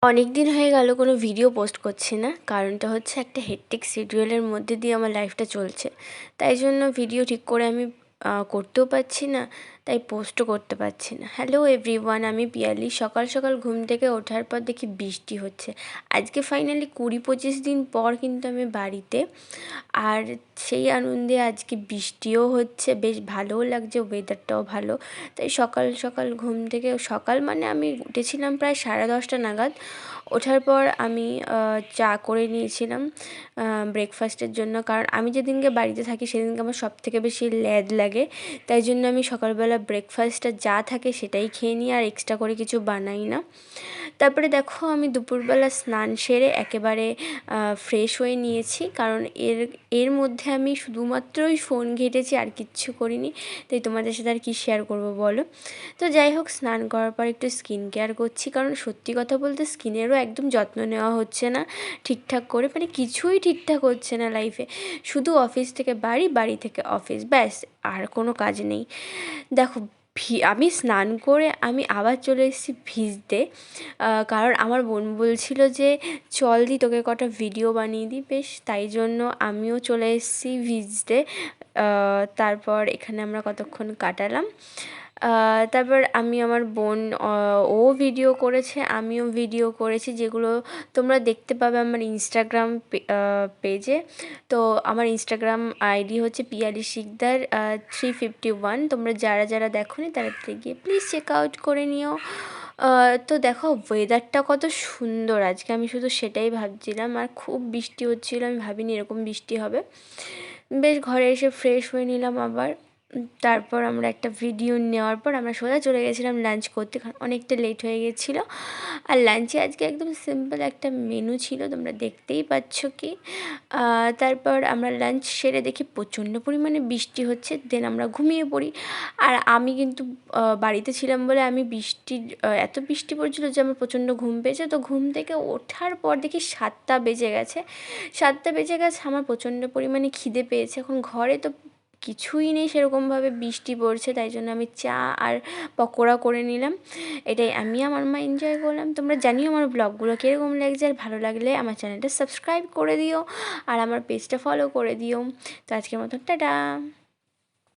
অনেক দিন হয়ে গেল কোনো ভিডিও পোস্ট করছি না, কারণটা হচ্ছে একটা হেক্টিক শিডিউলের মধ্যে দিয়ে আমার লাইফটা চলছে। তাই জন্য ভিডিও ঠিক করে আমি করতেও পারছি না, তাই পোস্টও করতে পারছি না। হ্যালো এভরিওয়ান, আমি পিয়ালি। সকাল সকাল ঘুম থেকে ওঠার পর দেখি বৃষ্টি হচ্ছে। আজকে ফাইনালি 20-25 দিন পর কিন্তু আমি বাড়িতে, আর সেই আনন্দে আজকে বৃষ্টিও হচ্ছে, বেশ ভালোও লাগছে, ওয়েদারটাও ভালো। তাই সকাল সকাল ঘুম থেকে, সকাল মানে আমি উঠেছিলাম প্রায় 10:30 নাগাদ। ওঠার পর আমি চা করে নিয়েছিলাম ব্রেকফাস্টের জন্য, কারণ আমি যেদিনকে বাড়িতে থাকি সেদিনকে আমার সবথেকে বেশি ল্যাদ লাগে। তাই জন্য আমি সকালবেলা ব্রেকফাস্টটা যা থাকে সেটাই খেয়ে নিই, আর এক্সট্রা করে কিছু বানাই না। তারপরে দেখো আমি দুপুরবেলা স্নান সেরে একেবারে ফ্রেশ হয়ে নিয়েছি, কারণ এর মধ্যে আমি শুধুমাত্রই ফোন ঘেঁটেছি, আর কিচ্ছু করিনি। তাই তোমাদের সাথে আর কি শেয়ার করবো বলো। তো যাই হোক, স্নান করার পর একটু স্কিন কেয়ার করছি, কারণ সত্যি কথা বলতে স্কিনেরও একদম যত্ন নেওয়া হচ্ছে না ঠিকঠাক করে, মানে কিছুই ঠিকঠাক হচ্ছে না লাইফে। শুধু অফিস থেকে বাড়ি, বাড়ি থেকে অফিস, ব্যাস, আর কোনো কাজ নেই। দেখো, আমি স্নান করে আমি আবার চলে এসেছি ভিজতে, কারণ আমার বোন বলছিল যে চল দি তোকে কটা ভিডিও বানিয়ে দিই, বেশ তাই জন্য আমিও চলে এসেছি ভিজতে। তারপর এখানে আমরা কতক্ষণ কাটালাম। তারপর আমি, আমার বোন, ও ভিডিও করেছে, আমিও ভিডিও করেছি, যেগুলো তোমরা দেখতে পাবে আমার ইনস্টাগ্রাম পেজে। তো আমার ইনস্টাগ্রাম আইডি হচ্ছে পিয়ালি শিকদার 351। তোমরা যারা যারা দেখোনি তারা গিয়ে প্লিজ চেক আউট করে নিও। তো দেখো ওয়েদারটা কত সুন্দর আজকে, আমি শুধু সেটাই ভাবছিলাম। আর খুব বৃষ্টি হচ্ছিলো, আমি ভাবিনি এরকম বৃষ্টি হবে। বেশ ঘরে এসে ফ্রেশ হয়ে নিলাম আবার। তারপর আমরা একটা ভিডিও নেওয়ার পর আমরা সোজা চলে গেছিলাম লাঞ্চ করতে, কারণ অনেকটা লেট হয়ে গেছিলো। আর লাঞ্চে আজকে একদম সিম্পল একটা মেনু ছিল, তোমরা দেখতেই পাচ্ছ কি। তারপর আমরা লাঞ্চ সেরে দেখি প্রচণ্ড পরিমাণে বৃষ্টি হচ্ছে, দেন আমরা ঘুমিয়ে পড়ি। আর আমি কিন্তু বাড়িতে ছিলাম বলে আমি এত বৃষ্টি পড়ছিলো যে আমার প্রচণ্ড ঘুম পেয়েছে। তো ঘুম থেকে ওঠার পর দেখি 7টা বেজে গেছে। 7টা বেজে গেছে, আমার প্রচণ্ড পরিমাণে খিদে পেয়েছে। এখন ঘরে তো কিছুই নেই সেরকমভাবে, বৃষ্টি পড়ছে, তাই জন্য আমি চা আর পকোড়া করে নিলাম। এটাই আমি আমার মা এনজয় করলাম। তোমরা জানিও আমার ব্লগগুলো কীরকম লাগছে, আর ভালো লাগলে আমার চ্যানেলটা সাবস্ক্রাইব করে দিও, আর আমার পেজটা ফলো করে দিও। তো আজকের মতো টাটা।